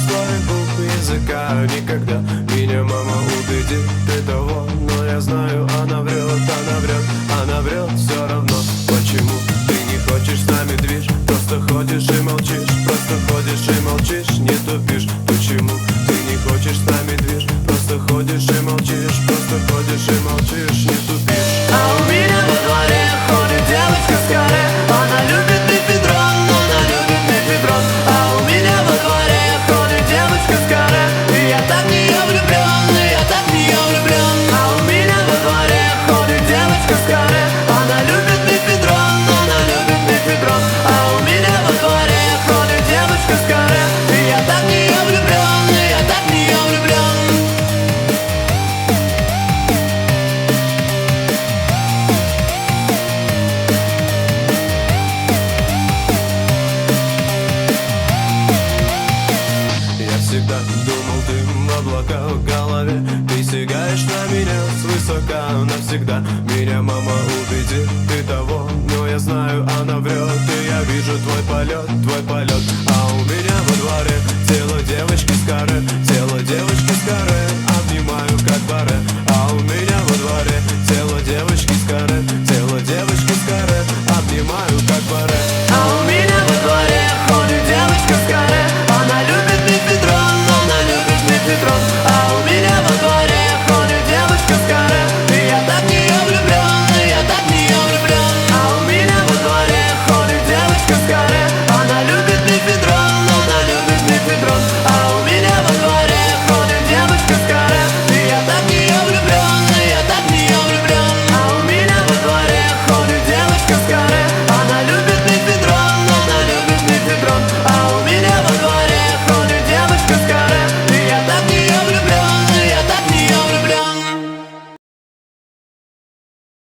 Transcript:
слои губ языка. Никогда меня мама убедит ты того, но я знаю, она врет, она врет, она врет все равно. Почему ты не хочешь с нами движ? Просто ходишь и молчишь, просто ходишь и молчишь, не тупишь. Почему ты не хочешь с нами движ? Просто ходишь и молчишь, просто ходишь и молчишь, не тупишь. А у меня во дворе ходит девочка с каре. Она любит мефедрон, она любит мефедрон. А у меня во дворе ходит девочка с каре. И я так в нее влюблен, и я так в нее влюблен. А у меня во дворе ходит девочка с каре. Она любит мефедрон, она любит мефедрон. А у меня во дворе ходит девочка с каре. И я так в нее влюблен, и я так в нее влюблен. Я всегда думал, ты в облака в голове. Ты сигаешь на меня свысока навсегда. Меня мама убедит ты того, но я знаю, она врет. И я вижу твой полет, твой полет. А у меня во дворе целый